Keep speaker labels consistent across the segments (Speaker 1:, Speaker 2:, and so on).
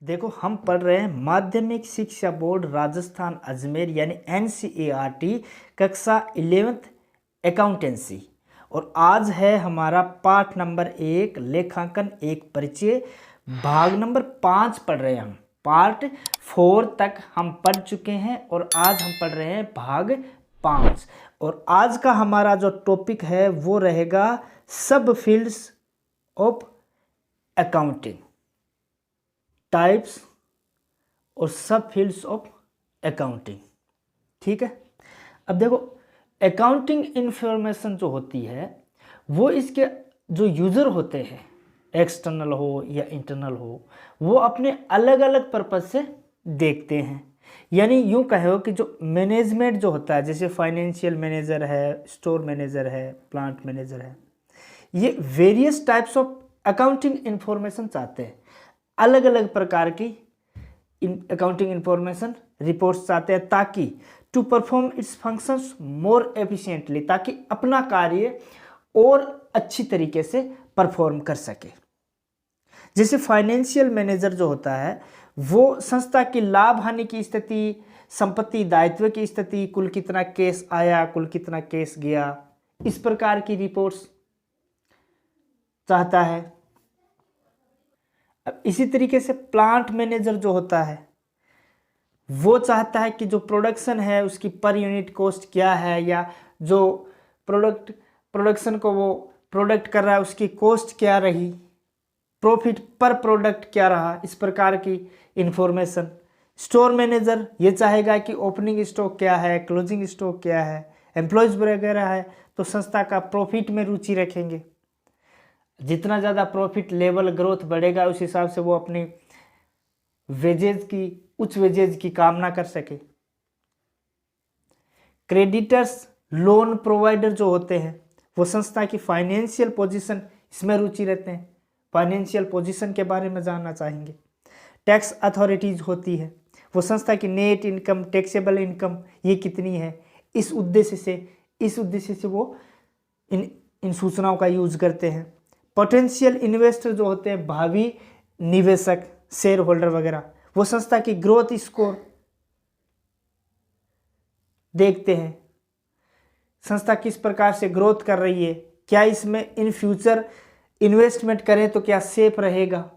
Speaker 1: देखो हम पढ़ रहे हैं माध्यमिक शिक्षा बोर्ड राजस्थान अजमेर यानी NCERT कक्षा 11th अकाउंटेंसी। और आज है हमारा पाठ नंबर 1 लेखांकन एक परिचय, भाग नंबर 5 पढ़ रहे हैं हम। पार्ट 4 तक हम पढ़ चुके हैं और आज हम पढ़ रहे हैं भाग 5। और आज का हमारा जो टॉपिक है वो रहेगा सब फील्ड्स ऑफ अकाउंटिंग, टाइप्स और सब फील्ड्स ऑफ अकाउंटिंग। ठीक है। अब देखो अकाउंटिंग इंफॉर्मेशन जो होती है वो इसके जो यूज़र होते हैं, एक्सटर्नल हो या इंटरनल हो, वो अपने अलग अलग पर्पज से देखते हैं। यानी यूँ कहो कि जो मैनेजमेंट जो होता है, जैसे फाइनेंशियल मैनेजर है, स्टोर मैनेजर है, प्लांट मैनेजर है, ये various types of accounting information चाहते हैं। अलग अलग प्रकार की अकाउंटिंग इंफॉर्मेशन रिपोर्ट्स चाहते हैं ताकि to perform its functions more efficiently, ताकि अपना कार्य और अच्छी तरीके से परफॉर्म कर सके। जैसे फाइनेंशियल मैनेजर जो होता है वो संस्था की लाभ हानि की स्थिति, संपत्ति दायित्व की स्थिति, कुल कितना केस आया, कुल कितना केस गया, इस प्रकार की रिपोर्ट्स चाहता है। अब इसी तरीके से प्लांट मैनेजर जो होता है वो चाहता है कि जो प्रोडक्शन है उसकी पर यूनिट कॉस्ट क्या है, या जो प्रोडक्शन को वो प्रोडक्ट कर रहा है उसकी कॉस्ट क्या रही, प्रॉफिट पर प्रोडक्ट क्या रहा, इस प्रकार की इंफॉर्मेशन। स्टोर मैनेजर ये चाहेगा कि ओपनिंग स्टॉक क्या है, क्लोजिंग स्टॉक क्या है, एम्प्लॉयज़ वगैरह है तो संस्था का प्रॉफिट में रुचि रखेंगे। जितना ज़्यादा प्रॉफिट लेवल ग्रोथ बढ़ेगा उस हिसाब से वो अपनी वेजेज की, उच्च वेजेज की कामना कर सके। क्रेडिटर्स, लोन प्रोवाइडर जो होते हैं वो संस्था की फाइनेंशियल पोजीशन, इसमें रुचि रहते हैं, फाइनेंशियल पोजीशन के बारे में जानना चाहेंगे। टैक्स अथॉरिटीज होती है, वो संस्था की नेट इनकम, टैक्सेबल इनकम ये कितनी है, इस उद्देश्य से वो इन सूचनाओं का यूज करते हैं। पोटेंशियल इन्वेस्टर जो होते हैं, भावी निवेशक, शेयर होल्डर वगैरह, वो संस्था की ग्रोथ स्कोर देखते हैं, संस्था किस प्रकार से ग्रोथ कर रही है, क्या इसमें इन फ्यूचर इन्वेस्टमेंट करें तो क्या सेफ रहेगा।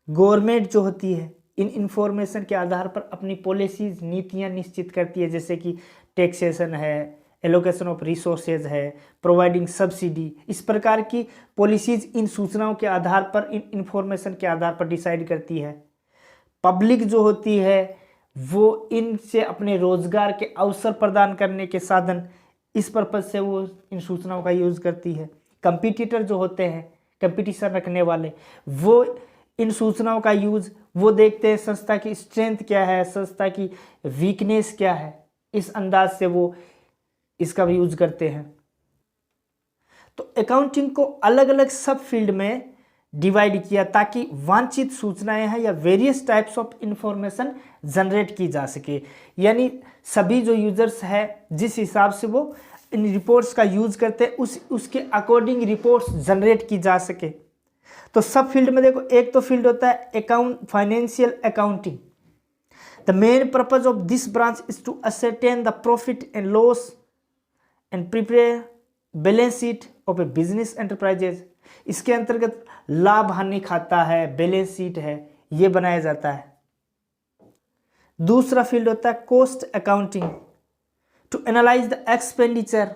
Speaker 1: गवर्नमेंट जो होती है इन इंफॉर्मेशन के आधार पर अपनी पॉलिसीज, नीतियां निश्चित करती है, जैसे कि टैक्सेशन है, एलोकेशन ऑफ रिसोर्सेज है, प्रोवाइडिंग सब्सिडी, इस प्रकार की पॉलिसीज इन सूचनाओं के आधार पर, इन इंफॉर्मेशन के आधार पर डिसाइड करती है। पब्लिक जो होती है वो इनसे अपने रोजगार के अवसर प्रदान करने के साधन, इस पर्पज से वो इन सूचनाओं का यूज करती है। कंपटीटर जो होते हैं, कंपटीशन रखने वाले, वो इन सूचनाओं का यूज वो देखते हैं संस्था की स्ट्रेंथ क्या है, संस्था की वीकनेस क्या है, इस अंदाज से वो इसका भी यूज करते हैं। तो अकाउंटिंग को अलग अलग सब फील्ड में डिवाइड किया ताकि वांछित सूचनाएं हैं या various types of information generate की जा सके। यानी सभी जो यूजर्स है जिस हिसाब से वो इन रिपोर्ट्स का यूज करते हैं उसके अकॉर्डिंग रिपोर्ट्स जनरेट की जा सके। तो सब फील्ड में देखो, एक तो फील्ड होता है financial accounting. The main purpose of this branch is to ascertain the profit and loss and prepare balance sheet of a business enterprises. इसके अंतर्गत लाभ हानि खाता है, बैलेंस शीट है, ये बनाया जाता है। दूसरा फील्ड होता है cost accounting, to analyse the expenditure,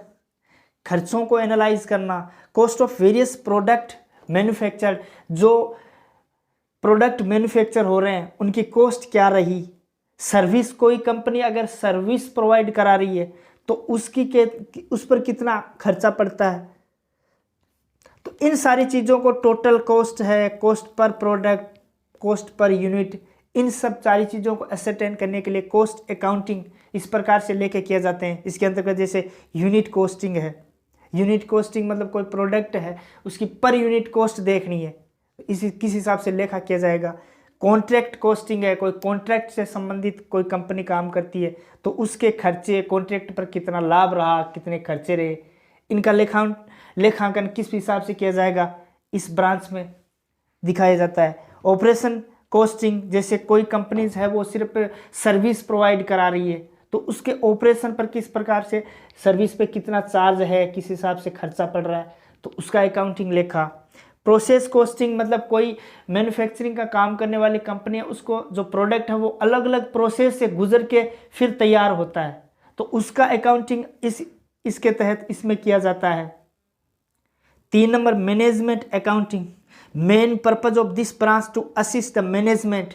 Speaker 1: खर्चों को एनालाइज करना, cost of various product manufactured, जो प्रोडक्ट मैन्युफैक्चर हो रहे हैं उनकी कॉस्ट क्या रही, सर्विस, कोई कंपनी अगर सर्विस प्रोवाइड करा रही है तो उस पर कितना खर्चा पड़ता है। तो इन सारी चीज़ों को, टोटल कॉस्ट है, कॉस्ट पर प्रोडक्ट, कॉस्ट पर यूनिट, इन सब सारी चीज़ों को एसेटेन करने के लिए कॉस्ट अकाउंटिंग इस प्रकार से लेके किए जाते हैं। इसके अंतर्गत जैसे यूनिट कॉस्टिंग है, यूनिट कॉस्टिंग मतलब कोई प्रोडक्ट है उसकी पर यूनिट कॉस्ट देखनी है, किस हिसाब से लेखा किया जाएगा। कॉन्ट्रैक्ट कॉस्टिंग है, कोई कॉन्ट्रैक्ट से संबंधित कोई कंपनी काम करती है तो उसके खर्चे, कॉन्ट्रैक्ट पर कितना लाभ रहा, कितने खर्चे रहे, इनका लेखांकन किस हिसाब से किया जाएगा, इस ब्रांच में दिखाया जाता है। ऑपरेशन कॉस्टिंग, जैसे कोई कंपनीज है वो सिर्फ सर्विस प्रोवाइड करा रही है तो उसके ऑपरेशन पर किस प्रकार से सर्विस पे कितना चार्ज है, किस हिसाब से खर्चा पड़ रहा है, तो उसका अकाउंटिंग लेखा। प्रोसेस कॉस्टिंग मतलब कोई मैन्युफैक्चरिंग का काम करने वाली कंपनी है, उसको जो प्रोडक्ट है वो अलग अलग प्रोसेस से गुजर के फिर तैयार होता है, तो उसका अकाउंटिंग इसके तहत इसमें किया जाता है। 3 number management accounting. Main purpose of this branch to assist the management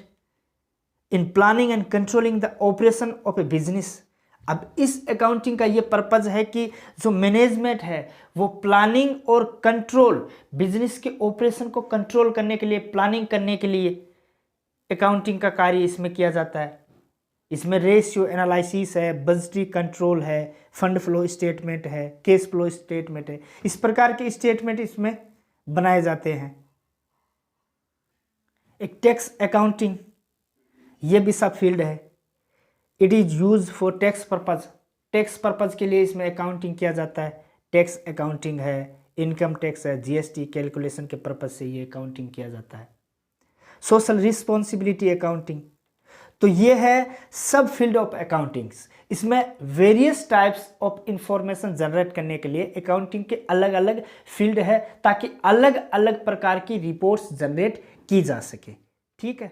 Speaker 1: in planning and controlling the operation of a business. अब इस अकाउंटिंग का ये पर्पज है कि जो मैनेजमेंट है वो प्लानिंग और कंट्रोल, बिजनेस के ऑपरेशन को कंट्रोल करने के लिए, प्लानिंग करने के लिए अकाउंटिंग का कार्य इसमें किया जाता है। इसमें रेशियो एनालिसिस है, बजटरी कंट्रोल है, फंड फ्लो स्टेटमेंट है, कैश फ्लो स्टेटमेंट है, इस प्रकार के स्टेटमेंट इसमें बनाए जाते हैं। एक टैक्स अकाउंटिंग, ये भी सब फील्ड है। It is use for tax purpose, tax purpose के लिए इसमें अकाउंटिंग किया जाता है। टैक्स अकाउंटिंग है, इनकम टैक्स है, जीएसटी कैलकुलेशन के पर्पज से ये अकाउंटिंग किया जाता है। सोशल रिस्पॉन्सिबिलिटी अकाउंटिंग, तो ये है सब फील्ड ऑफ अकाउंटिंग्स। इसमें various types of information generate करने के लिए अकाउंटिंग के अलग अलग फील्ड है, ताकि अलग अलग प्रकार की रिपोर्ट्स जनरेट की जा सके। ठीक है।